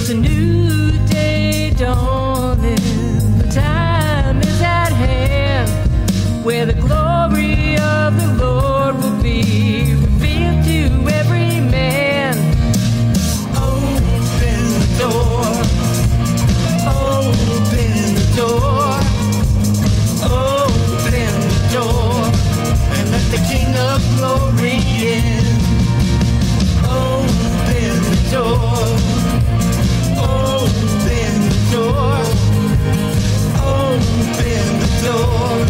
It's a new day dawning. The time is at hand where the glory of the Lord will be revealed to every man. Open the door. Open the door. Open the door. And let the King of Glory in. Open the door. Open the door. Open the door.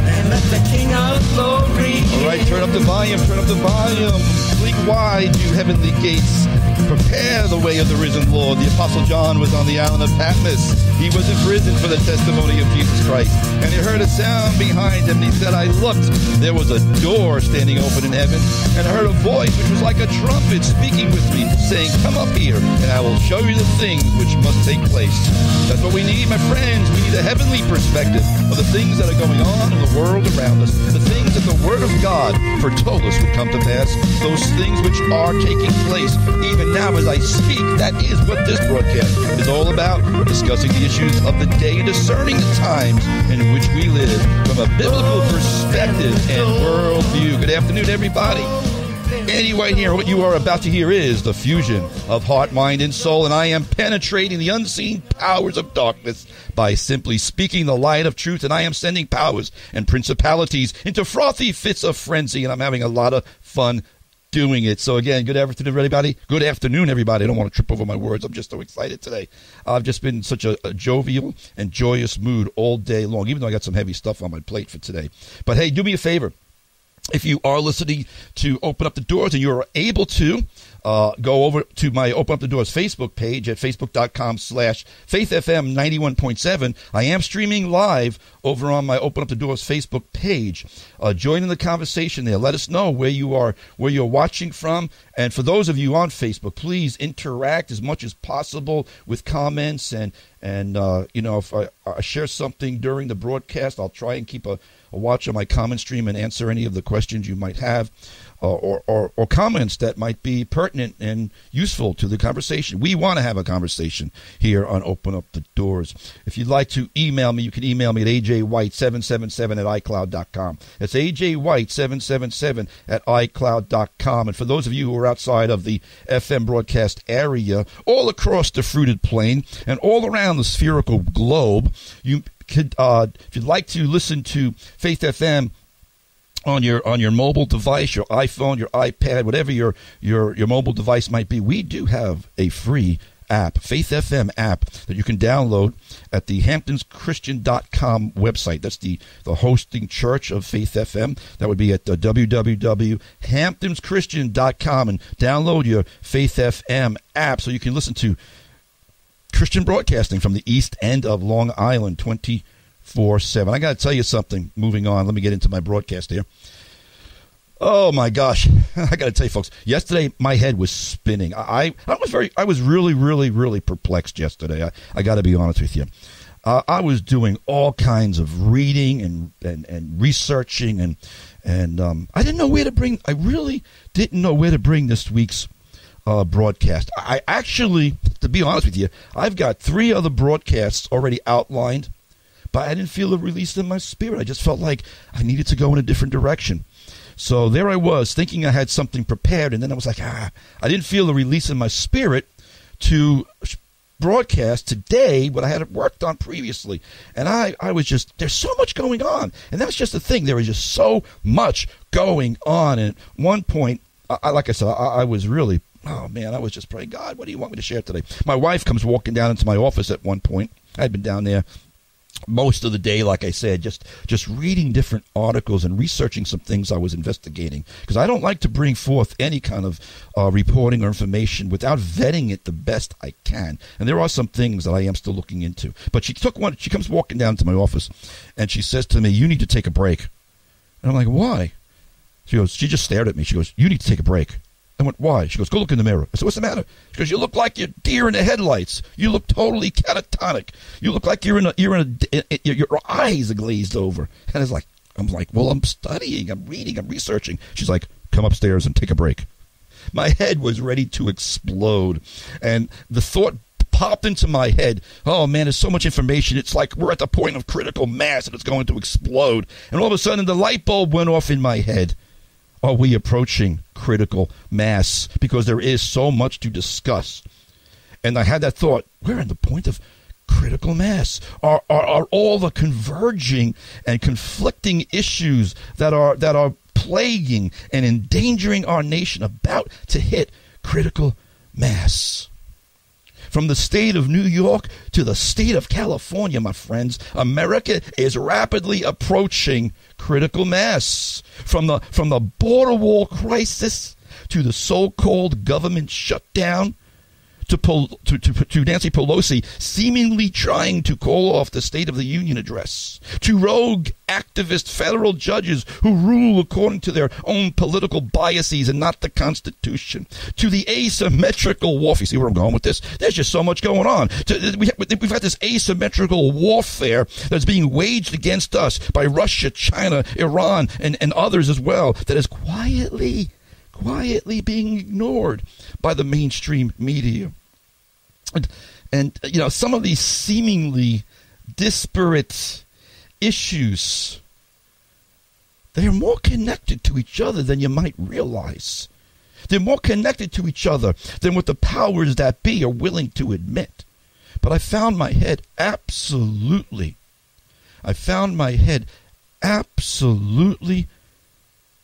And let the King of Glory in. All right, turn up the volume, turn up the volume. Leap wide, you heavenly gates. Prepare the way of the risen Lord. The Apostle John was on the island of Patmos. He was in prison for the testimony of Jesus Christ. And he heard a sound behind him. He said, I looked. There was a door standing open in heaven. And I heard a voice which was like a trumpet speaking with me, saying, come up here, and I will show you the things which must take place. That's what we need, my friends. We need a heavenly perspective of the things that are going on in the world around us. The things that the Word of God foretold us would come to pass. Those things which are taking place even now as I speak. That is what this broadcast is all about, discussing the issues of the day and discerning the times in which we live from a biblical perspective and worldview. Good afternoon, everybody. Anyway, here, what you are about to hear is the fusion of heart, mind, and soul, and I am penetrating the unseen powers of darkness by simply speaking the light of truth, and I am sending powers and principalities into frothy fits of frenzy, and I'm having a lot of fun doing it. So again, good afternoon, everybody. Good afternoon, everybody. I don't want to trip over my words. I'm just so excited today. I've just been in such a jovial and joyous mood all day long, even though I got some heavy stuff on my plate for today. But hey, do me a favor. If you are listening to Open Up the Doors and you're able to, go over to my Open Up the Doors Facebook page at facebook.com/FaithFM91.7. I am streaming live over on my Open Up the Doors Facebook page. Join in the conversation there. Let us know where you are, where you're watching from. And for those of you on Facebook, please interact as much as possible with comments. And you know, if I share something during the broadcast, I'll try and keep a watch on my comment stream and answer any of the questions you might have. Or comments that might be pertinent and useful to the conversation. We want to have a conversation here on Open Up the Doors. If you'd like to email me, you can email me at ajwhite777@icloud.com. That's ajwhite777@icloud.com. And for those of you who are outside of the FM broadcast area, all across the fruited plain and all around the spherical globe, you could, if you'd like to listen to Faith FM on your mobile device, your iPhone, your iPad, whatever your mobile device might be, we do have a free app, Faith FM app, that you can download at the HamptonsChristian.com website. That's the hosting church of Faith FM. That would be at www.HamptonsChristian.com, and download your Faith FM app so you can listen to Christian broadcasting from the East End of Long Island 24/7. I got to tell you something. Moving on, let me get into my broadcast here. Oh my gosh, I got to tell you, folks. Yesterday, my head was spinning. I was really perplexed yesterday. I got to be honest with you. I was doing all kinds of reading and researching, and I didn't know where to bring. I really didn't know where to bring this week's broadcast. I actually, to be honest with you, I've got 3 other broadcasts already outlined. But I didn't feel a release in my spirit. I just felt like I needed to go in a different direction. So there I was, thinking I had something prepared, and then I was like, I didn't feel a release in my spirit to broadcast today what I had worked on previously. And I was just, there's so much going on. And that's just the thing. There is just so much going on. And at one point, like I said, I was really, oh man, I was just praying, God, what do you want me to share today? My wife comes walking down into my office at one point. I'd been down there most of the day, like I said, just reading different articles and researching some things I was investigating, because I don't like to bring forth any kind of reporting or information without vetting it the best I can. And there are some things that I am still looking into. But she comes walking down to my office, and she says to me, you need to take a break. And I'm like, why? She just stared at me. She goes, you need to take a break. I went, why? She goes, go look in the mirror. I said, what's the matter? She goes, you look like you're deer in the headlights. You look totally catatonic. You look like your eyes are glazed over. And I'm like, well, I'm studying, I'm reading, I'm researching. She's like, come upstairs and take a break. My head was ready to explode. And the thought popped into my head. Oh, man, there's so much information. It's like we're at the point of critical mass and it's going to explode. And all of a sudden, the light bulb went off in my head. Are we approaching critical mass? Because there is so much to discuss. And I had that thought, we're at the point of critical mass. Are all the converging and conflicting issues that are plaguing and endangering our nation about to hit critical mass? From the state of New York to the state of California, my friends, America is rapidly approaching critical mass. From the border wall crisis to the so-called government shutdown, to Nancy Pelosi seemingly trying to call off the State of the Union address, to rogue activist federal judges who rule according to their own political biases and not the Constitution, to the asymmetrical warfare. See where I'm going with this? There's just so much going on. We've got this asymmetrical warfare that's being waged against us by Russia, China, Iran, and others as well, that is quietly being ignored by the mainstream media. And you know, some of these seemingly disparate issues, they are more connected to each other than you might realize. They're more connected to each other than what the powers that be are willing to admit. But I found my head absolutely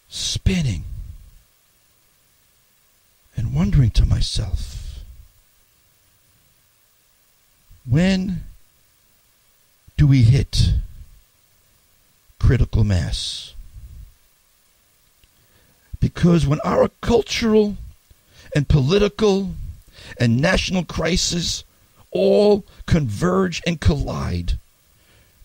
spinning and wondering to myself, when do we hit critical mass? Because when our cultural and political and national crises all converge and collide,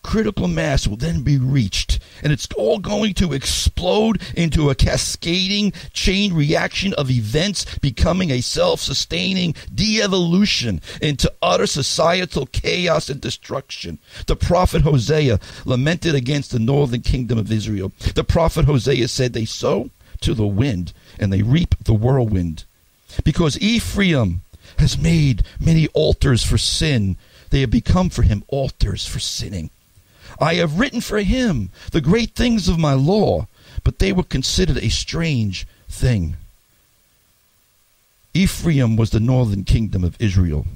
critical mass will then be reached, and it's all going to explode into a cascading chain reaction of events, becoming a self-sustaining de-evolution into utter societal chaos and destruction. The prophet Hosea lamented against the northern kingdom of Israel. The prophet Hosea said, they sow to the wind and they reap the whirlwind. Because Ephraim has made many altars for sin, they have become for him altars for sinning. I have written for him the great things of my law, but they were considered a strange thing. Ephraim was the northern kingdom of Israel.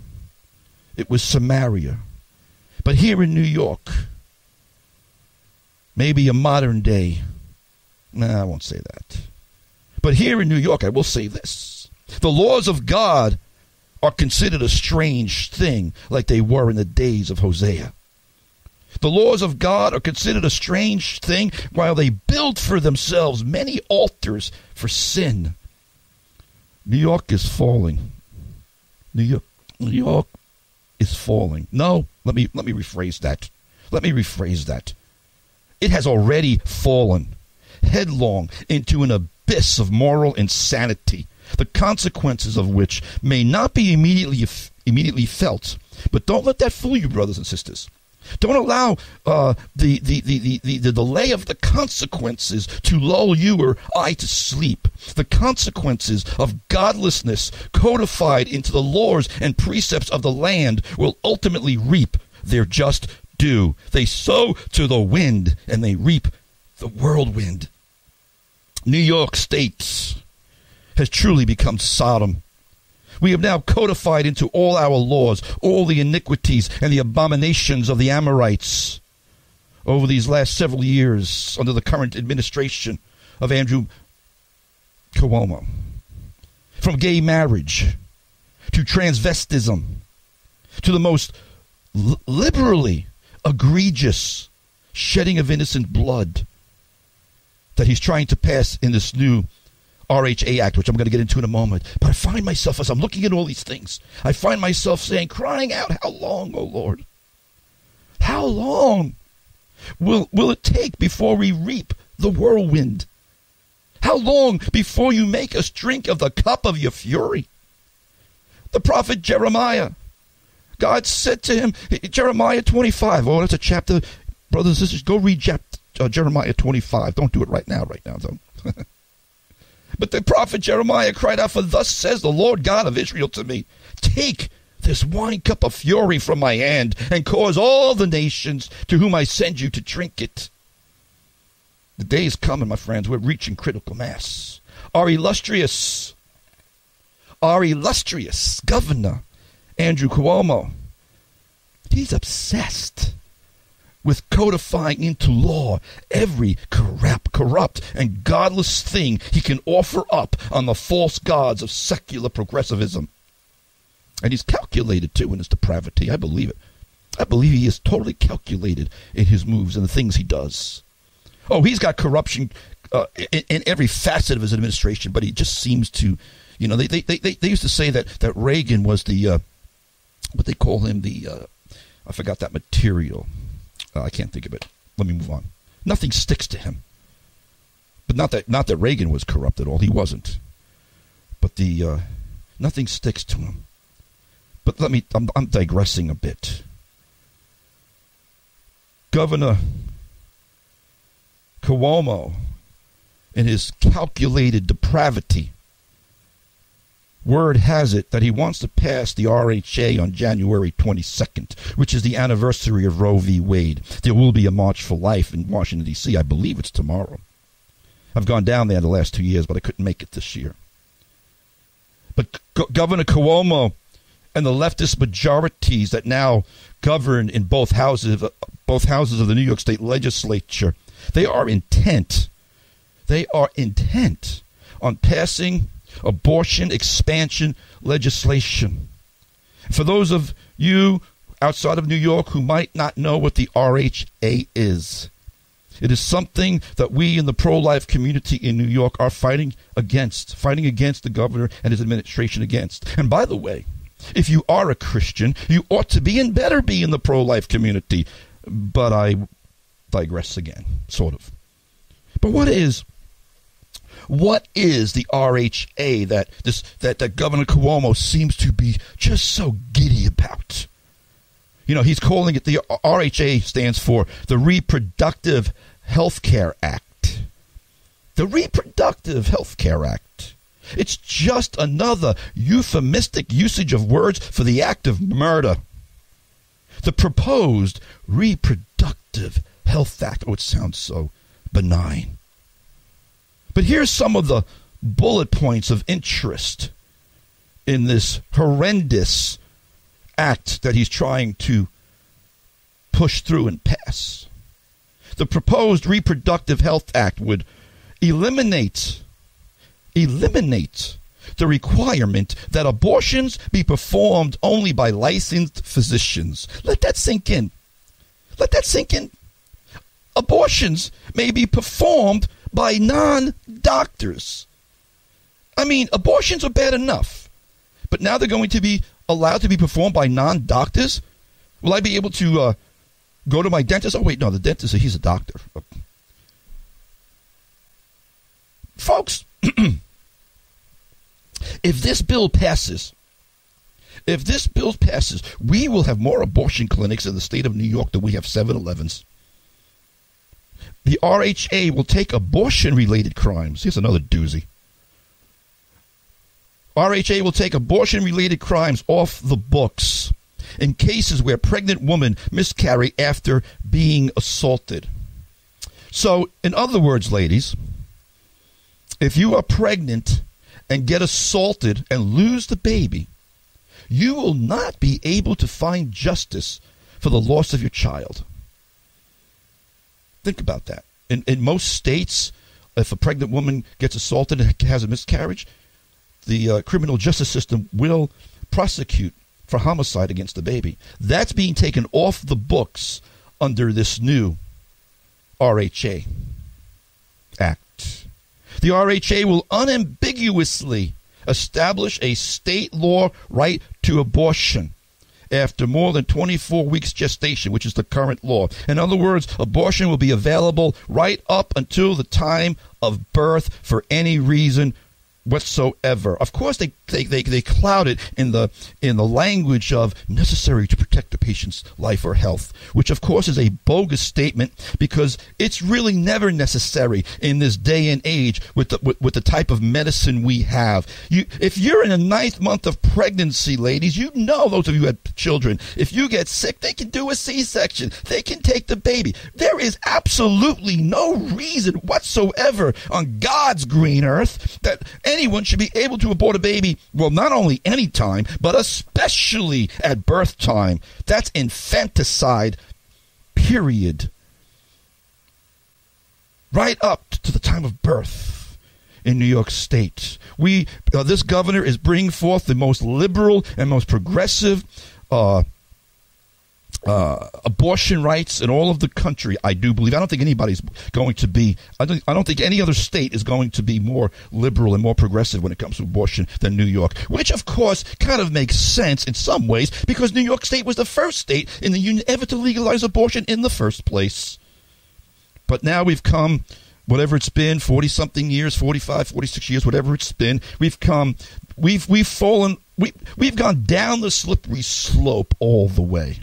It was Samaria. But here in New York, maybe a modern day, I won't say that. But here in New York, I will say this. The laws of God are considered a strange thing, like they were in the days of Hosea. The laws of God are considered a strange thing while they build for themselves many altars for sin. New York is falling. New York is falling. No, let me rephrase that. Let me rephrase that. It has already fallen headlong into an abyss of moral insanity, the consequences of which may not be immediately felt. But don't let that fool you, brothers and sisters. Don't allow the delay of the consequences to lull you or I to sleep. The consequences of godlessness codified into the laws and precepts of the land will ultimately reap their just due. They sow to the wind and they reap the whirlwind. New York State has truly become Sodom. We have now codified into all our laws all the iniquities and the abominations of the Amorites over these last several years under the current administration of Andrew Cuomo. From gay marriage to transvestism to the most liberally egregious shedding of innocent blood that he's trying to pass in this new RHA Act, which I'm going to get into in a moment. But I find myself, as I'm looking at all these things, I find myself saying, crying out, how long, O Lord? How long will it take before we reap the whirlwind? How long before you make us drink of the cup of your fury? The prophet Jeremiah, God said to him, Jeremiah 25, oh, that's a chapter, brothers and sisters, go read Jeremiah 25. Don't do it right now, though. But the prophet Jeremiah cried out, for thus says the Lord God of Israel to me, take this wine cup of fury from my hand, and cause all the nations to whom I send you to drink it. The day is coming, my friends. We're reaching critical mass. Our illustrious governor, Andrew Cuomo, he's obsessed with codifying into law every corrupt and godless thing he can offer up on the false gods of secular progressivism. And he's calculated, too, in his depravity. I believe it. I believe he is totally calculated in his moves and the things he does. Oh, he's got corruption in every facet of his administration, but he just seems to, you know, they used to say that Reagan was the, what they call him, I forgot that material. I can't think of it. Let me move on. Nothing sticks to him. But not that Reagan was corrupt at all. He wasn't. But nothing sticks to him. But I'm digressing a bit. Governor Cuomo, in his calculated depravity, word has it that he wants to pass the RHA on January 22nd, which is the anniversary of Roe v. Wade. There will be a March for Life in Washington, D.C. I believe it's tomorrow. I've gone down there the last 2 years, but I couldn't make it this year. But Governor Cuomo and the leftist majorities that now govern in both houses of the New York State Legislature, they are intent on passing abortion expansion legislation. For those of you outside of New York who might not know what the RHA is, it is something that we in the pro-life community in New York are fighting against the governor and his administration against. And by the way, if you are a Christian, you ought to be and better be in the pro-life community. But I digress again, sort of. But what is the RHA that Governor Cuomo seems to be just so giddy about? You know, he's calling it, the RHA stands for the Reproductive Health Care Act. The Reproductive Health Care Act. It's just another euphemistic usage of words for the act of murder. The proposed Reproductive Health Act. Oh, it sounds so benign. But here's some of the bullet points of interest in this horrendous act that he's trying to push through and pass. The proposed Reproductive Health Act would eliminate the requirement that abortions be performed only by licensed physicians. Let that sink in. Abortions may be performed by non-doctors. I mean, abortions are bad enough, but now they're going to be allowed to be performed by non-doctors? Will I be able to go to my dentist? Oh, wait, no, the dentist, he's a doctor. Folks, if this bill passes, we will have more abortion clinics in the state of New York than we have 7-Elevens. The RHA will take abortion-related crimes. Here's another doozy. RHA will take abortion-related crimes off the books in cases where pregnant women miscarry after being assaulted. So, in other words, ladies, if you are pregnant and get assaulted and lose the baby, you will not be able to find justice for the loss of your child. Think about that. In most states, if a pregnant woman gets assaulted and has a miscarriage, the criminal justice system will prosecute for homicide against the baby. That's being taken off the books under this new RHA Act. The RHA will unambiguously establish a state law right to abortion after more than 24 weeks gestation, which is the current law. In other words, abortion will be available right up until the time of birth for any reason whatsoever. Of course, they cloud it in the language of necessary to protect the patient's life or health, which of course is a bogus statement because it's really never necessary in this day and age with the type of medicine we have. If you're in the 9th month of pregnancy, ladies, you know, those of you who have children, if you get sick, they can do a C-section. They can take the baby. There is absolutely no reason whatsoever on God's green earth that anyone should be able to abort a baby, well, not only any time, but especially at birth time. That's infanticide, period. Right up to the time of birth in New York State. This governor is bringing forth the most liberal and most progressive abortion rights in all of the country, I do believe. I don't think anybody's going to be, I don't think any other state is going to be more liberal and more progressive when it comes to abortion than New York, which of course kind of makes sense in some ways because New York State was the first state in the union ever to legalize abortion in the first place. But now we've come, whatever it's been, 40-something years, 45, 46 years, whatever it's been, we've gone down the slippery slope all the way.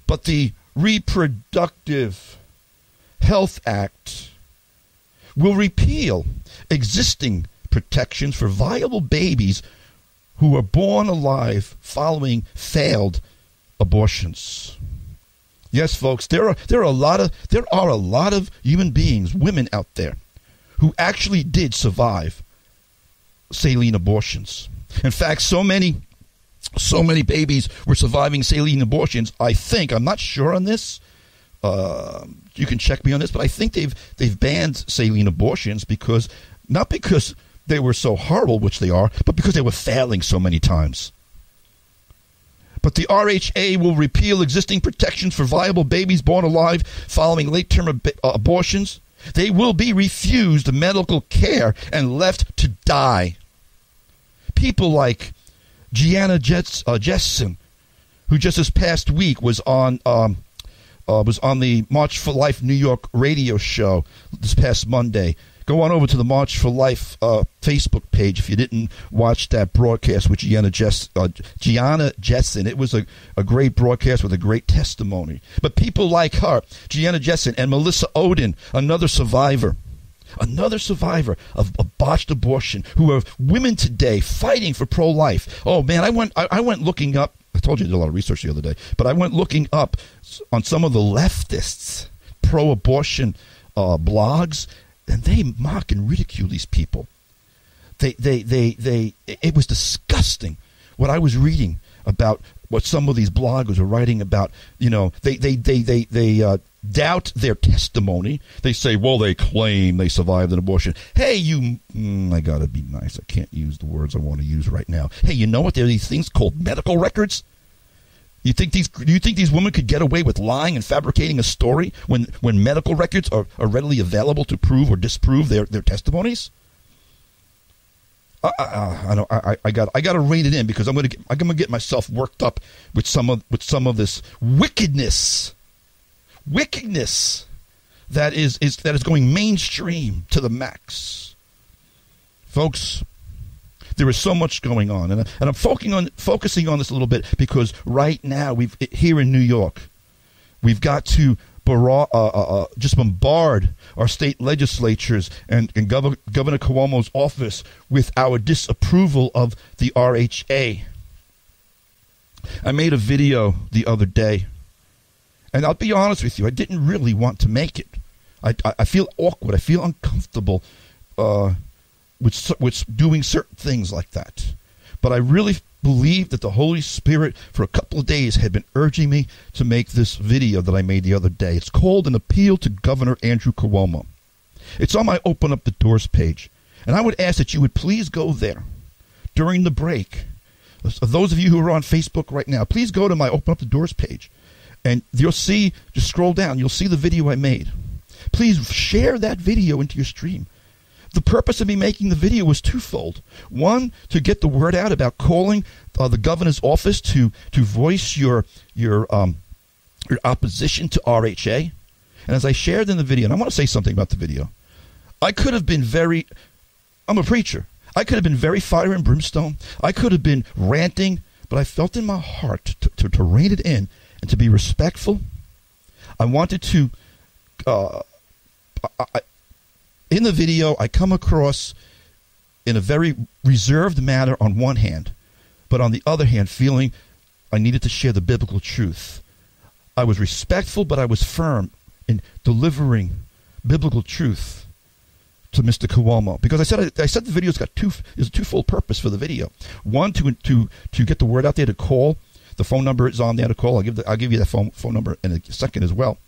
But the Reproductive Health Act will repeal existing protections for viable babies who are born alive following failed abortions. Yes, folks, there are a lot of human beings, women out there, who actually did survive saline abortions. In fact, so many babies were surviving saline abortions. I think, I'm not sure on this. You can check me on this, but I think they've banned saline abortions not because they were so horrible, which they are, but because they were failing so many times. But the RHA will repeal existing protections for viable babies born alive following late-term abortions. They will be refused medical care and left to die. People like Gianna Jessen, who just this past week was on the March for Life New York radio show this past Monday. Go on over to the March for Life Facebook page if you didn't watch that broadcast with Gianna Jessen. It was a great broadcast with a great testimony. But people like her, Gianna Jessen and Melissa Odin, another survivor of a botched abortion, who are women today fighting for pro-life. Oh man, I went looking up. I told you I did a lot of research the other day, but I went looking up on some of the leftists pro-abortion blogs, and they mock and ridicule these people. It was disgusting what I was reading about what some of these bloggers are writing about. You know, they doubt their testimony. They say, well, they claim they survived an abortion. Hey, I gotta be nice. I can't use the words I want to use right now. Hey, you know what? There are these things called medical records. Do you think these women could get away with lying and fabricating a story when medical records are readily available to prove or disprove their testimonies? I got to rein it in because I'm gonna get myself worked up with some of this wickedness that is going mainstream to the max, folks. There is so much going on, and I'm focusing on this a little bit because right now here in New York, we've got to just bombard our state legislatures and Governor Cuomo's office with our disapproval of the RHA. I made a video the other day, and I'll be honest with you, I didn't really want to make it. I feel awkward. I feel uncomfortable with doing certain things like that. But I really believe that the Holy Spirit for a couple of days had been urging me to make this video that I made the other day. It's called An Appeal to Governor Andrew Cuomo. It's on my Open Up the Doors page. And I would ask that you would please go there during the break. Those of you who are on Facebook right now, please go to my Open Up the Doors page. And you'll see, just scroll down, you'll see the video I made. Please share that video into your stream. The purpose of me making the video was twofold. One, to get the word out about calling the governor's office to voice your opposition to RHA. And as I shared in the video, and I want to say something about the video, I'm a preacher. I could have been very fire and brimstone. I could have been ranting but I felt in my heart to rein it in and to be respectful. I wanted to, in the video, I come across in a very reserved manner on one hand, but on the other hand, feeling I needed to share the biblical truth. I was respectful, but I was firm in delivering biblical truth to Mr. Cuomo, because I said the video's got there's a twofold purpose for the video. One, to get the word out there, to call. The phone number is on there to call. I'll give you that phone number in a second as well.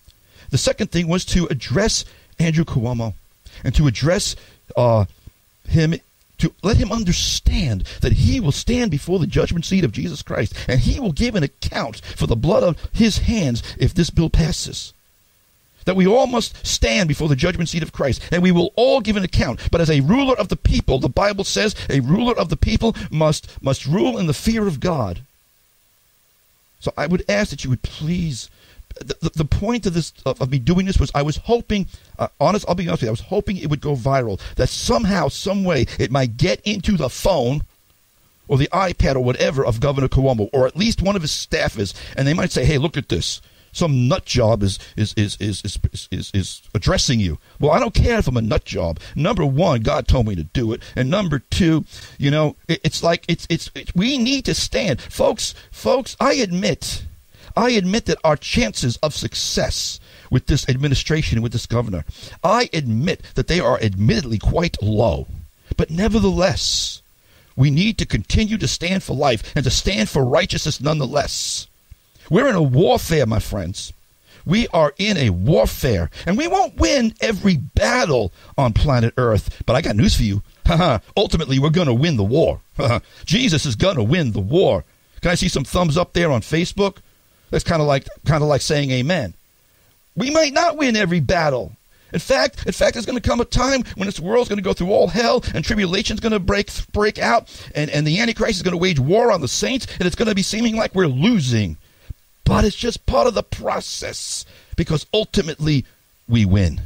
The second thing was to address Andrew Cuomo and to address him, to let him understand that he will stand before the judgment seat of Jesus Christ, and he will give an account for the blood of his hands if this bill passes. That we all must stand before the judgment seat of Christ, and we will all give an account. But as a ruler of the people, the Bible says a ruler of the people must rule in the fear of God. So I would ask that you would please, the point of this, of me doing this was I was hoping, I'll be honest with you, I was hoping it would go viral, that somehow, some way, it might get into the phone or the iPad or whatever of Governor Cuomo, or at least one of his staffers, and they might say, hey, look at this. Some nut job is addressing you. Well, I don't care if I'm a nut job. Number one, God told me to do it, and number two, you know, it's we need to stand, folks. I admit that our chances of success with this administration and with this governor, I admit that they are admittedly quite low, but nevertheless, we need to continue to stand for life and to stand for righteousness nonetheless. We're in a warfare, my friends. We are in a warfare, and we won't win every battle on planet Earth. But I got news for you. Ultimately, we're going to win the war. Jesus is going to win the war. Can I see some thumbs up there on Facebook? That's kind of like saying amen. We might not win every battle. In fact, there's going to come a time when this world's going to go through all hell, and tribulation's going to break out, and the Antichrist is going to wage war on the saints, and it's going to be seeming like we're losing. But it's just part of the process, because ultimately we win.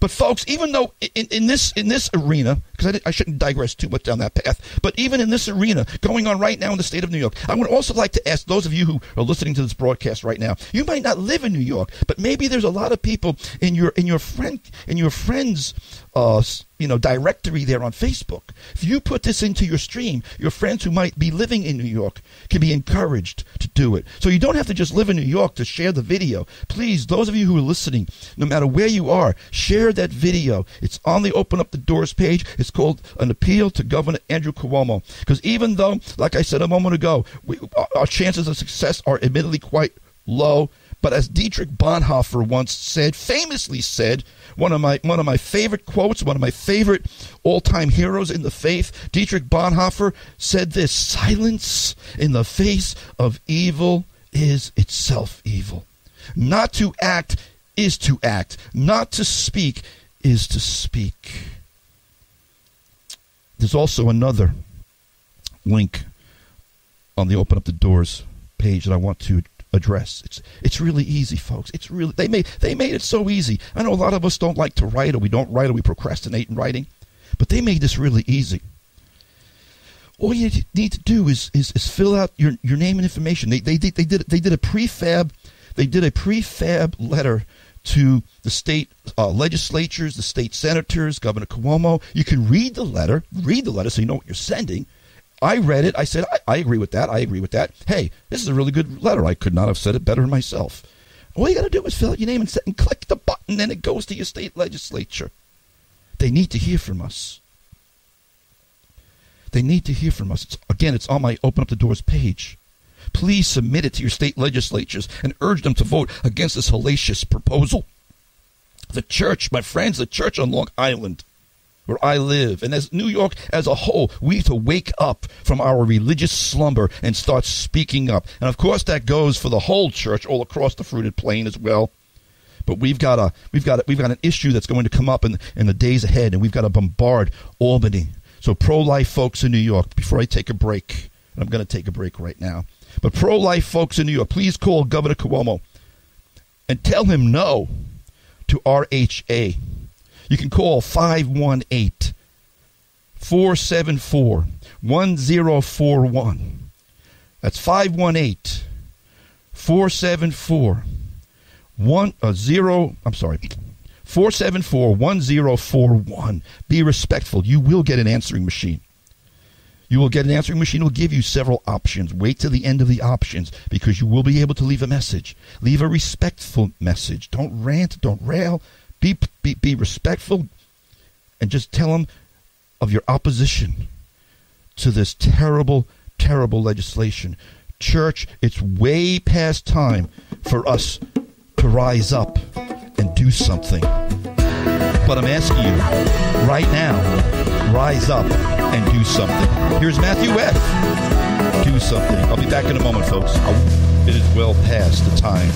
But folks, even though in this arena, because I shouldn't digress too much down that path, but even in this arena going on right now in the state of New York, I would also like to ask those of you who are listening to this broadcast right now, you might not live in New York, but maybe there's a lot of people in your friends directory there on Facebook. If you put this into your stream, your friends who might be living in New York can be encouraged to do it. So you don't have to just live in New York to share the video. Please, those of you who are listening, no matter where you are, share that video. It's on the Open Up the Doors page. It's called An Appeal to Governor Andrew Cuomo. Because even though, like I said a moment ago, our chances of success are admittedly quite low, but as Dietrich Bonhoeffer once famously said, one of my favorite quotes, one of my favorite all-time heroes in the faith, Dietrich Bonhoeffer said this: silence in the face of evil is itself evil. Not to act is to act. Not to speak is to speak. There's also another link on the Open Up the Doors page that I want to address. It's really easy, folks. It's really they made it so easy. I know a lot of us don't like to write, or we don't write, or we procrastinate in writing, but they made this really easy. All you need to do is fill out your name and information. They did a prefab letter to the state legislatures, the state senators, Governor Cuomo. You can read the letter so you know what you're sending. I read it. I said, I agree with that. I agree with that. Hey, this is a really good letter. I could not have said it better myself. All you got to do is fill out your name and click the button, and it goes to your state legislature. They need to hear from us. They need to hear from us. It's on my Open Up the Doors page. Please submit it to your state legislatures and urge them to vote against this hellacious proposal. The church, my friends, the church on Long Island, where I live, and as New York as a whole, we need to wake up from our religious slumber and start speaking up. And of course, that goes for the whole church all across the fruited plain as well. But we've got an issue that's going to come up in the days ahead, and we've got to bombard Albany. So pro-life folks in New York, before I take a break, and I'm going to take a break right now, but pro-life folks in New York, please call Governor Cuomo and tell him no to RHA. You can call 518-474-1041. That's 474-1041. Be respectful. You will get an answering machine. You will get an answering machine. It will give you several options. Wait till the end of the options, because you will be able to leave a message. Leave a respectful message. Don't rant. Don't rail. Be respectful, and just tell them of your opposition to this terrible, terrible legislation. Church, it's way past time for us to rise up and do something. But I'm asking you right now, rise up and do something. Here's Matthew F. Do something. I'll be back in a moment, folks. It is well past the time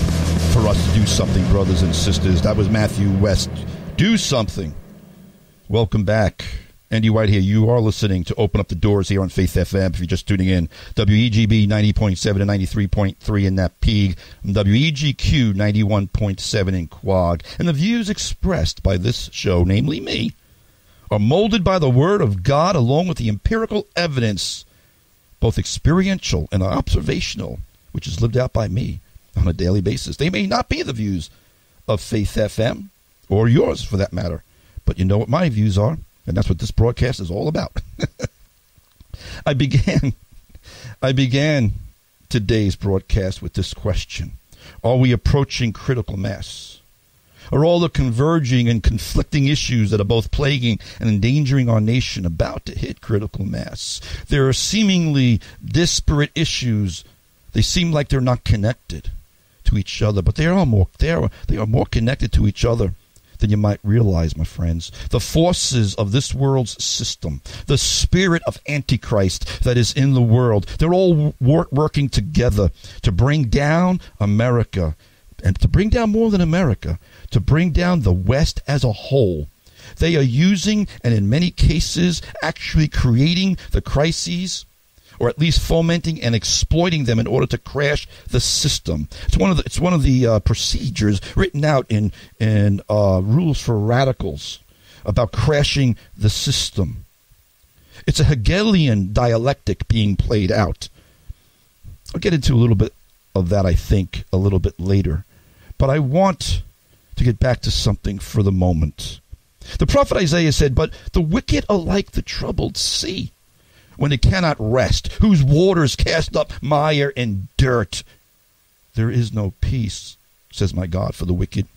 for us to do something, brothers and sisters. That was Matthew West. Do something. Welcome back. Andy White here. You are listening to Open Up the Doors here on Faith FM. If you're just tuning in, WEGB 90.7 and 93.3 in Napeague, WEGQ 91.7 in Quag. And the views expressed by this show, namely me, are molded by the Word of God along with the empirical evidence, both experiential and observational, which is lived out by me on a daily basis. They may not be the views of Faith FM, or yours for that matter, but you know what my views are. And that's what this broadcast is all about. I began today's broadcast with this question. Are we approaching critical mass? Are all the converging and conflicting issues that are both plaguing and endangering our nation about to hit critical mass? There are seemingly disparate issues. They seem like they're not connected to each other, but they are more connected to each other than you might realize, my friends. The forces of this world's system, the spirit of Antichrist that is in the world, they're all working together to bring down America, and to bring down more than America, to bring down the West as a whole. They are using, and in many cases, actually creating the crises, or at least fomenting and exploiting them in order to crash the system. It's one of the procedures written out in Rules for Radicals about crashing the system. It's a Hegelian dialectic being played out. I'll get into a little bit of that, I think, a little bit later. But I want to get back to something for the moment. The prophet Isaiah said, "But the wicked are like the troubled sea, when it cannot rest, whose waters cast up mire and dirt. There is no peace, says my God, for the wicked."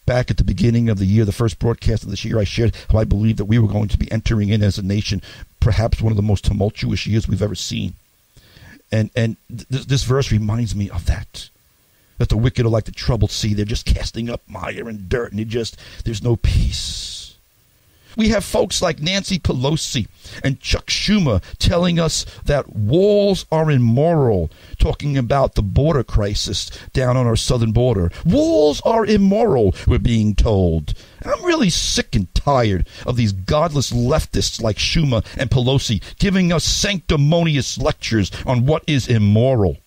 Back at the beginning of the year, the first broadcast of this year, I shared how I believed that we were going to be entering in as a nation perhaps one of the most tumultuous years we've ever seen. And this verse reminds me of that the wicked are like the troubled sea. They're just casting up mire and dirt, and there's no peace. We have folks like Nancy Pelosi and Chuck Schumer telling us that walls are immoral, talking about the border crisis down on our southern border. Walls are immoral, we're being told. And I'm really sick and tired of these godless leftists like Schumer and Pelosi giving us sanctimonious lectures on what is immoral.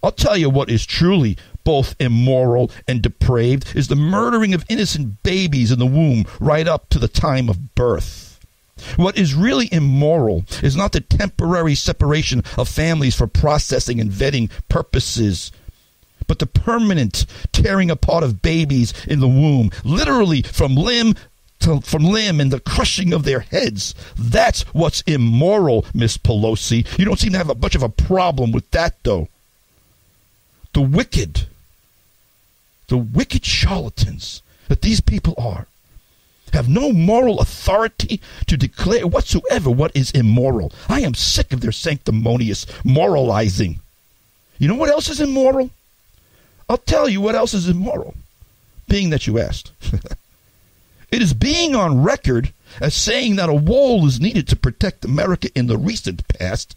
I'll tell you what is truly both immoral and depraved is the murdering of innocent babies in the womb right up to the time of birth. What is really immoral is not the temporary separation of families for processing and vetting purposes, but the permanent tearing apart of babies in the womb, literally from limb and the crushing of their heads. That's what's immoral, Miss Pelosi. You don't seem to have much of a problem with that, though. The wicked charlatans that these people are have no moral authority to declare whatsoever what is immoral. I am sick of their sanctimonious moralizing. You know what else is immoral? I'll tell you what else is immoral, being that you asked. It is being on record as saying that a wall is needed to protect America in the recent past,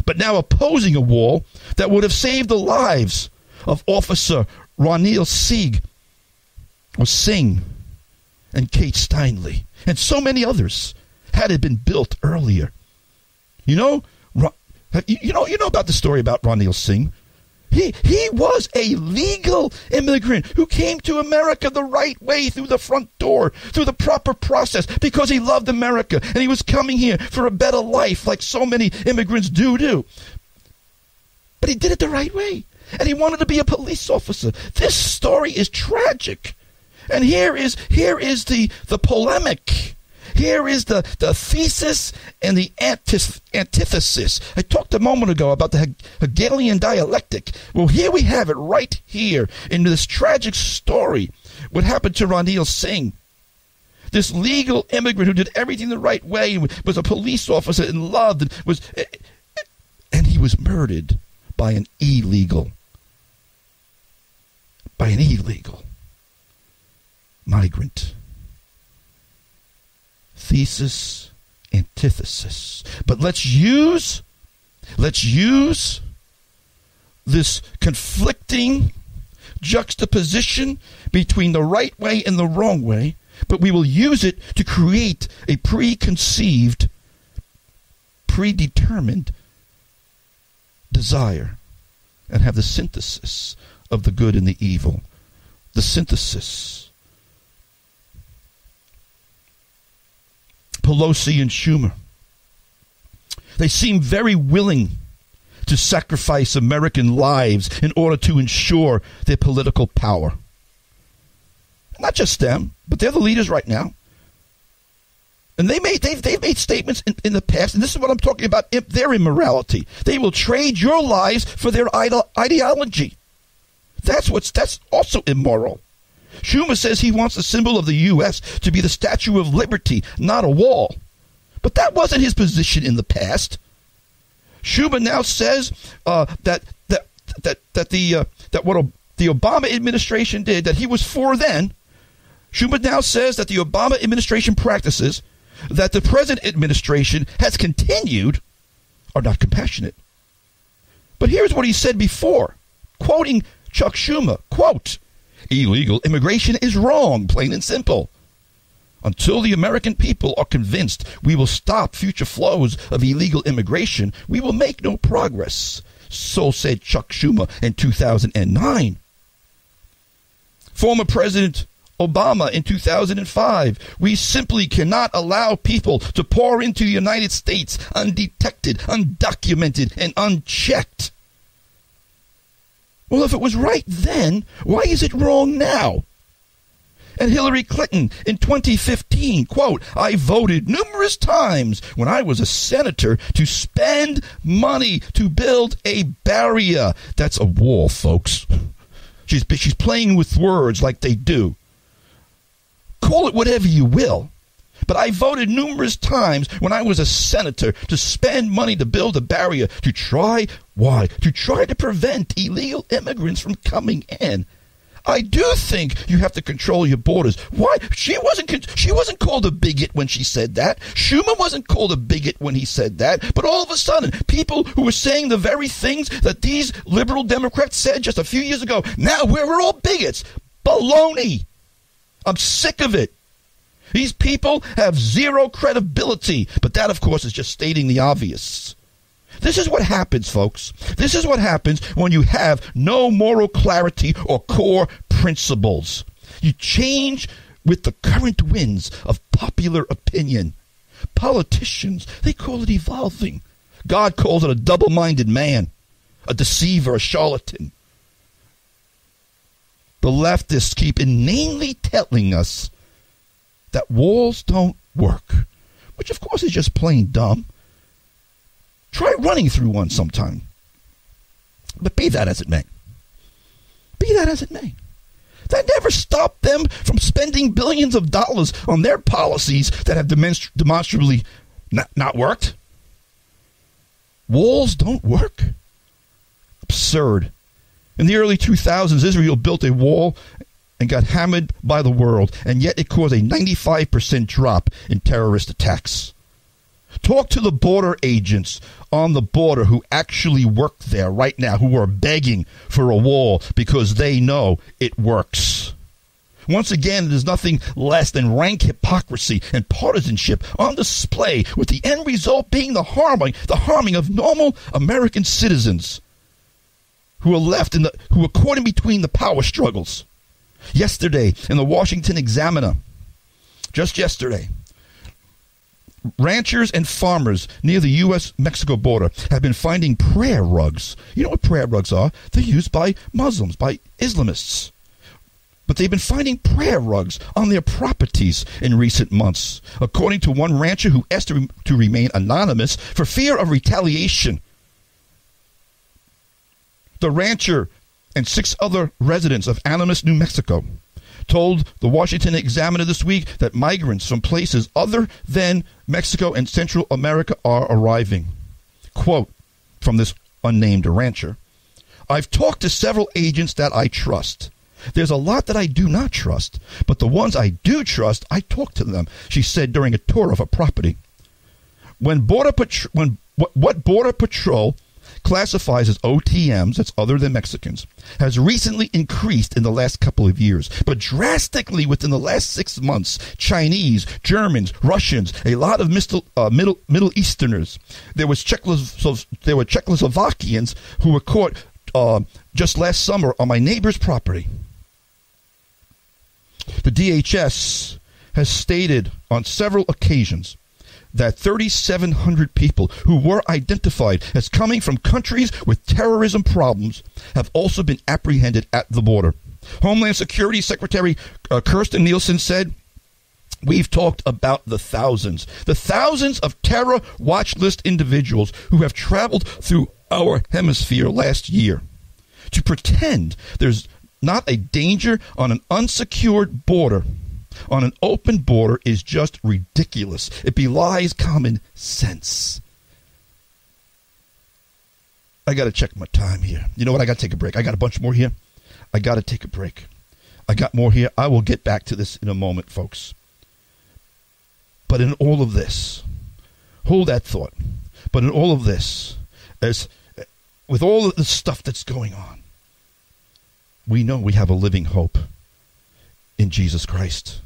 but now opposing a wall that would have saved the lives of Officer Ronil Singh and Kate Steinle and so many others had it been built earlier. You know about the story about Ronil Singh? He was a legal immigrant who came to America the right way, through the front door, through the proper process, because he loved America and he was coming here for a better life, like so many immigrants do. But he did it the right way, and he wanted to be a police officer. This story is tragic, and here is the polemic. Here is the thesis and the antithesis. I talked a moment ago about the Hegelian dialectic. Well, here we have it right here in this tragic story. What happened to Ranil Singh? This legal immigrant who did everything the right way, was a police officer and loved, and he was murdered by an illegal migrant. Thesis, antithesis. But let's use this conflicting juxtaposition between the right way and the wrong way, but we will use it to create a preconceived, predetermined desire, and have the synthesis of the good and the evil. The synthesis. Pelosi and Schumer, they seem very willing to sacrifice American lives in order to ensure their political power. Not just them, but they're the leaders right now. And they've made statements in the past, and this is what I'm talking about, their immorality. They will trade your lives for their ideology. That's also immoral. Schumer says he wants the symbol of the U.S. to be the Statue of Liberty, not a wall. But that wasn't his position in the past. Schumer now says that what the Obama administration did, that he was for then. Schumer now says that the Obama administration practices that the present administration has continued are not compassionate. But here's what he said before, quoting Chuck Schumer, quote, "Illegal immigration is wrong, plain and simple. Until the American people are convinced we will stop future flows of illegal immigration, we will make no progress." So said Chuck Schumer in 2009. Former President Obama in 2005, "We simply cannot allow people to pour into the United States undetected, undocumented, and unchecked." Well, if it was right then, why is it wrong now? And Hillary Clinton in 2015, quote, "I voted numerous times when I was a senator to spend money to build a barrier." That's a wall, folks. She's playing with words like they do. Call it whatever you will. But I voted numerous times when I was a senator to spend money to build a barrier to try to prevent illegal immigrants from coming in. I do think you have to control your borders. Why? She wasn't called a bigot when she said that. Schumer wasn't called a bigot when he said that. But all of a sudden, people who were saying the very things that these liberal Democrats said just a few years ago, now we're all bigots. Baloney. I'm sick of it. These people have zero credibility. But that, of course, is just stating the obvious. This is what happens, folks. This is what happens when you have no moral clarity or core principles. You change with the current winds of popular opinion. Politicians, they call it evolving. God calls it a double-minded man, a deceiver, a charlatan. The leftists keep inanely telling us that walls don't work, which of course is just plain dumb. Try running through one sometime. But be that as it may. Be that as it may. That never stopped them from spending billions of dollars on their policies that have demonstrably not worked. Walls don't work. Absurd. In the early 2000s, Israel built a wall and got hammered by the world, and yet it caused a 95% drop in terrorist attacks. Talk to the border agents on the border who actually work there right now, who are begging for a wall because they know it works. Once again, it is nothing less than rank hypocrisy and partisanship on display, with the end result being the harming of normal American citizens. who are left who are caught in between the power struggles. Yesterday, in the Washington Examiner, just yesterday, ranchers and farmers near the U.S.-Mexico border have been finding prayer rugs. You know what prayer rugs are? They're used by Muslims, by Islamists. But they've been finding prayer rugs on their properties in recent months, according to one rancher who asked to remain anonymous for fear of retaliation. The rancher and 6 other residents of Animas, New Mexico, told the Washington Examiner this week that migrants from places other than Mexico and Central America are arriving. Quote from this unnamed rancher, "I've talked to several agents that I trust. There's a lot that I do not trust, but the ones I do trust, I talk to them," she said during a tour of her property. What Border Patrol classifies as OTMs, that's other than Mexicans, has recently increased in the last couple of years, but drastically within the last 6 months. Chinese, Germans, Russians, a lot of Middle Easterners. There were Czechoslovakians who were caught just last summer on my neighbor's property. The DHS has stated on several occasions that 3,700 people who were identified as coming from countries with terrorism problems have also been apprehended at the border. Homeland Security Secretary Kirstjen Nielsen said, "We've talked about the thousands of terror watch list individuals who have traveled through our hemisphere last year. To pretend there's not a danger on an unsecured border, on an open border, is just ridiculous. It belies common sense." I got to check my time here. You know what? I got to take a break. I got a bunch more here. I got to take a break. I got more here. I will get back to this in a moment, folks. But in all of this, hold that thought. But in all of this, with all of the stuff that's going on, we know we have a living hope in Jesus Christ.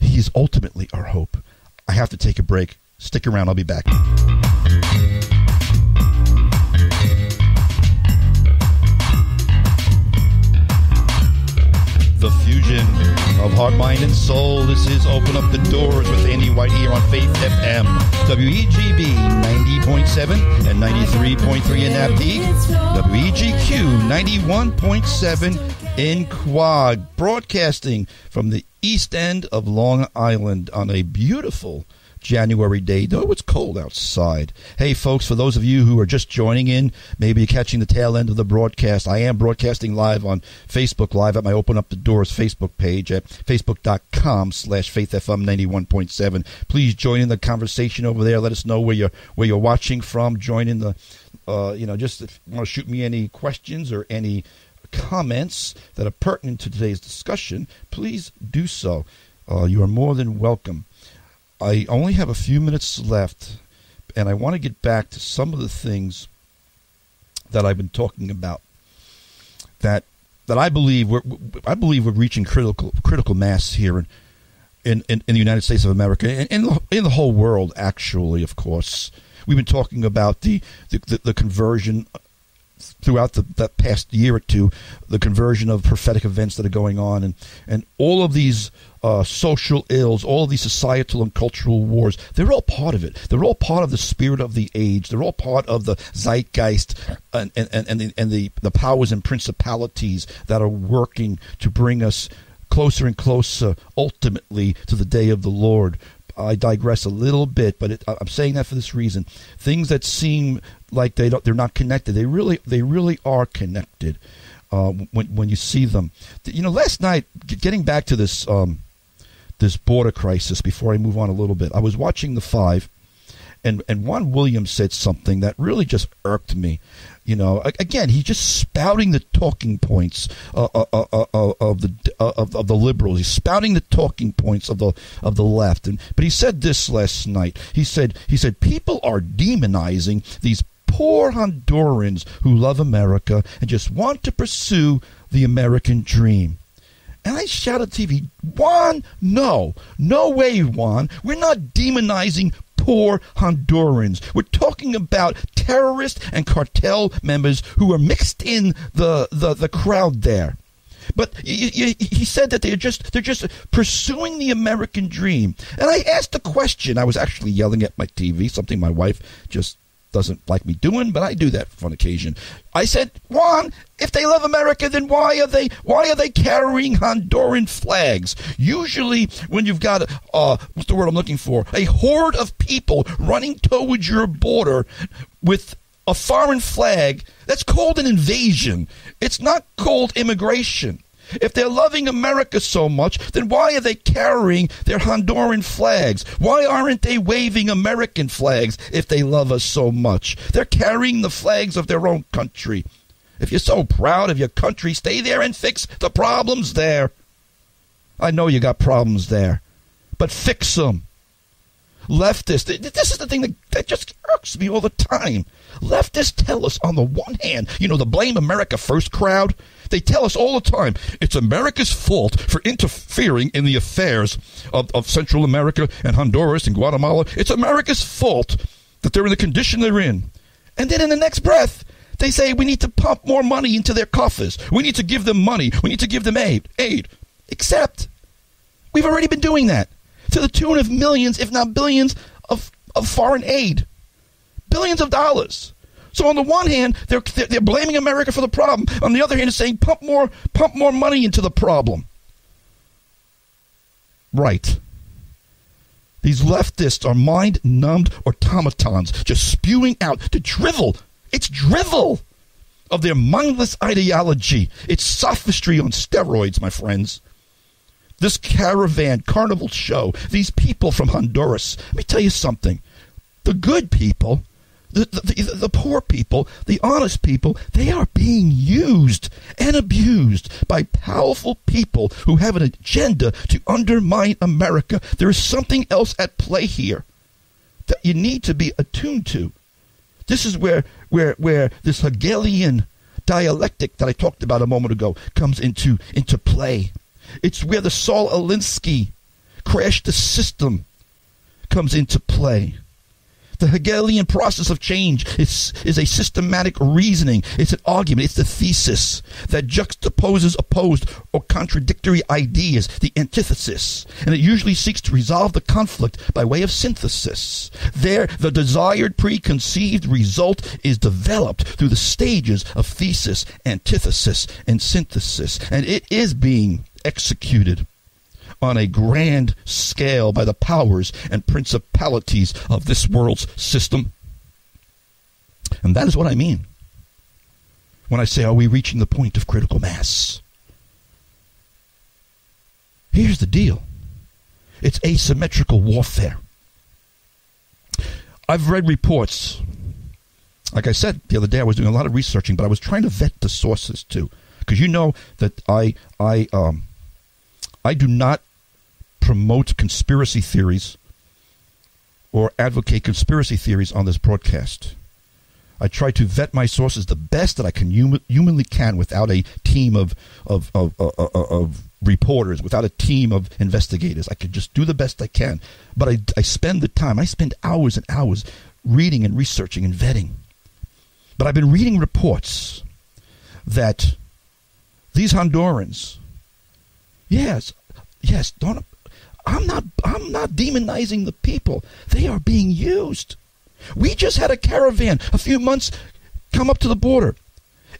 He is ultimately our hope. I have to take a break. Stick around. I'll be back. The fusion of heart, mind, and soul. This is Open Up the Doors with Andy White here on Faith FM. WEGB 90.7 and 93.3 in Napneek. WEGQ 91.7 in Quad. Broadcasting from the east end of Long Island on a beautiful January day, though it's cold outside. Hey, folks, for those of you who are just joining in, maybe you're catching the tail end of the broadcast, I am broadcasting live on Facebook Live at my Open Up the Doors Facebook page at facebook.com/faithfm91.7. Please join in the conversation over there. Let us know where you're watching from. Join in the, just if you want to shoot me any questions or any comments that are pertinent to today's discussion, please do so. You are more than welcome. I only have a few minutes left, and I want to get back to some of the things that I've been talking about that I believe we're reaching critical mass here in the United States of America and in the whole world. Actually, of course, we've been talking about the conversion throughout the past year or two, the conversion of prophetic events that are going on, and all of these social ills, all of these societal and cultural wars. They're all part of it. They're all part of the spirit of the age. They're all part of the zeitgeist and the powers and principalities that are working to bring us closer and closer, ultimately, to the day of the Lord. I digress a little bit, but I'm saying that for this reason. Things that seem like they're not connected, they really are connected when you see them. Last night, getting back to this border crisis, before I move on a little bit, I was watching The Five, and Juan Williams said something that really just irked me. Again, he's just spouting the talking points of the liberals. He's spouting the talking points of the left. But he said this last night. He said people are demonizing these poor Hondurans who love America and just want to pursue the American dream. And I shouted at TV, Juan, no way, Juan. We're not demonizing poor Hondurans. We're talking about terrorist and cartel members who are mixed in the crowd there. But he said that they're just pursuing the American dream. And I asked a question. I was actually yelling at my TV, something my wife just doesn't like me doing, but I do that on occasion. I said, Juan, if they love America, then why are they carrying Honduran flags? Usually when you've got what's the word I'm looking for? A horde of people running towards your border with a foreign flag, that's called an invasion. It's not called immigration. If they're loving America so much, then why are they carrying their Honduran flags? Why aren't they waving American flags if they love us so much? They're carrying the flags of their own country. If you're so proud of your country, stay there and fix the problems there. I know you got problems there, but fix them. Leftists, this is the thing that just irks me all the time. Leftists tell us on the one hand, the Blame America First crowd, they tell us all the time, it's America's fault for interfering in the affairs of Central America and Honduras and Guatemala. It's America's fault that they're in the condition they're in. And then in the next breath, they say we need to pump more money into their coffers. We need to give them money. We need to give them aid. Except we've already been doing that to the tune of millions, if not billions, of foreign aid. Billions of dollars. So on the one hand, they're blaming America for the problem. On the other hand, it's saying pump more money into the problem. Right. These leftists are mind-numbed automatons, just spewing out the drivel. It's drivel of their mindless ideology. It's sophistry on steroids, my friends. This caravan carnival show, these people from Honduras, let me tell you something. The good people, the poor people, the honest people, they are being used and abused by powerful people who have an agenda to undermine America. There is something else at play here that you need to be attuned to. This is where this Hegelian dialectic that I talked about a moment ago comes into play. It's where the Saul Alinsky crash the system comes into play. The Hegelian process of change is a systematic reasoning. It's an argument. It's the thesis that juxtaposes opposed or contradictory ideas, the antithesis. And it usually seeks to resolve the conflict by way of synthesis. There, the desired preconceived result is developed through the stages of thesis, antithesis, and synthesis. And it is being executed on a grand scale by the powers and principalities of this world's system. And that is what I mean when I say, are we reaching the point of critical mass? Here's the deal. It's asymmetrical warfare. I've read reports. Like I said the other day, I was doing a lot of researching, but I was trying to vet the sources too. Because you know that I do not promote conspiracy theories or advocate conspiracy theories on this broadcast. I try to vet my sources the best that I can humanly can without a team of reporters, without a team of investigators. I can just do the best I can. But I spend the time. I spend hours and hours reading and researching and vetting. But I've been reading reports that these Hondurans, yes, I'm not demonizing the people. They are being used. We just had a caravan a few months come up to the border,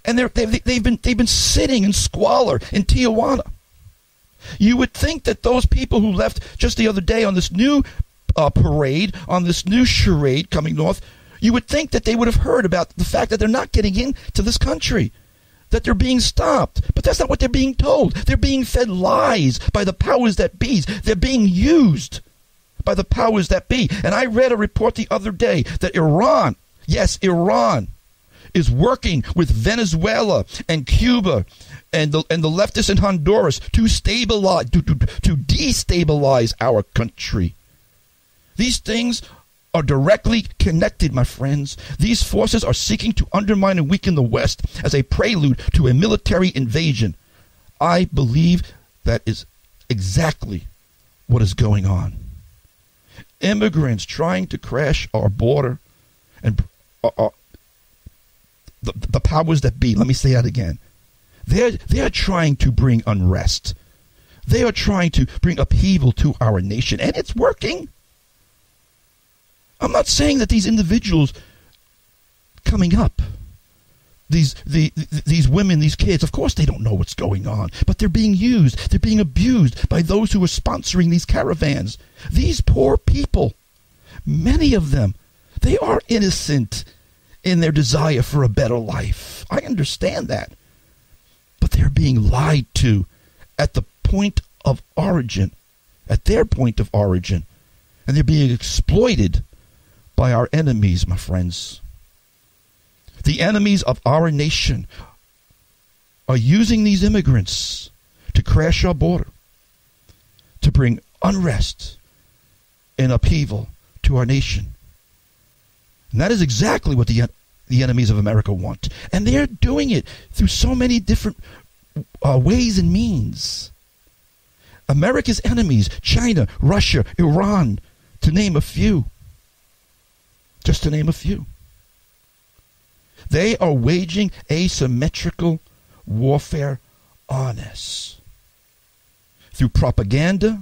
and they've been sitting in squalor in Tijuana. You would think that those people who left just the other day on this new parade, on this new charade coming north, you would think that they would have heard about the fact that they're not getting into this country, that they're being stopped. But that's not what they're being told. They're being fed lies by the powers that be. They're being used by the powers that be. And I read a report the other day that Iran, yes, Iran, is working with Venezuela and Cuba and the leftists in Honduras to destabilize our country. These things are directly connected, my friends. These forces are seeking to undermine and weaken the West as a prelude to a military invasion. I believe that is exactly what is going on. immigrants trying to crash our border, and the powers that be, let me say that again, they are trying to bring unrest. They are trying to bring upheaval to our nation, and it's working. I'm not saying that these individuals coming up, these women, these kids, of course they don't know what's going on, but they're being used, they're being abused by those who are sponsoring these caravans. These poor people, many of them, they are innocent in their desire for a better life. I understand that. But they're being lied to at the point of origin, at their point of origin, and they're being exploited by our enemies, my friends. The enemies of our nation are using these immigrants to crash our border, to bring unrest and upheaval to our nation. And that is exactly what the enemies of America want. And they're doing it through so many different ways and means. America's enemies, China, Russia, Iran, to name a few. Just to name a few. They are waging asymmetrical warfare on us. Through propaganda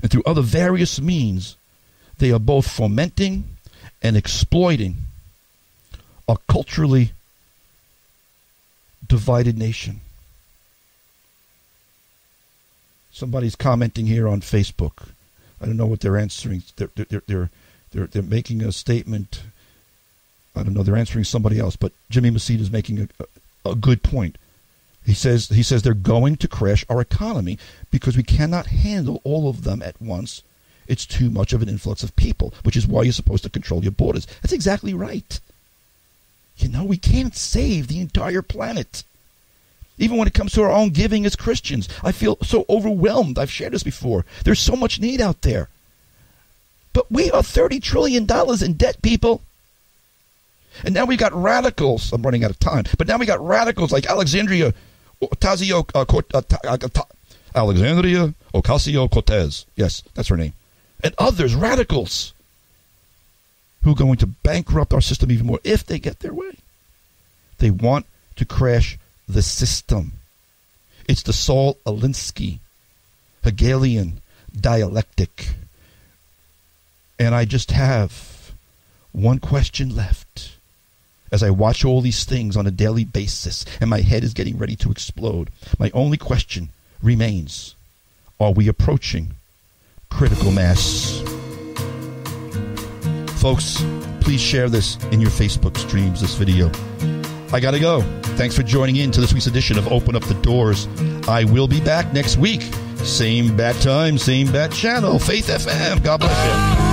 and through other various means, they are both fomenting and exploiting a culturally divided nation. Somebody's commenting here on Facebook. I don't know what they're answering. They're making a statement. I don't know. They're answering somebody else. But Jimmy Mesita is making a good point. He says they're going to crash our economy because we cannot handle all of them at once. It's too much of an influx of people, which is why you're supposed to control your borders. That's exactly right. You know, we can't save the entire planet. Even when it comes to our own giving as Christians, I feel so overwhelmed. I've shared this before. There's so much need out there. But we are $30 trillion in debt, people. And now we got radicals. I'm running out of time. But now we got radicals like Alexandria Ocasio-Cortez. Yes, that's her name. And others, radicals, who are going to bankrupt our system even more if they get their way. They want to crash the system. It's the Saul Alinsky Hegelian dialectic. And I just have one question left as I watch all these things on a daily basis and my head is getting ready to explode. My only question remains, are we approaching critical mass? Folks, please share this in your Facebook streams, this video. I gotta go. Thanks for joining in to this week's edition of Open Up the Doors. I will be back next week. Same bat time, same bat channel, Faith FM. God bless you.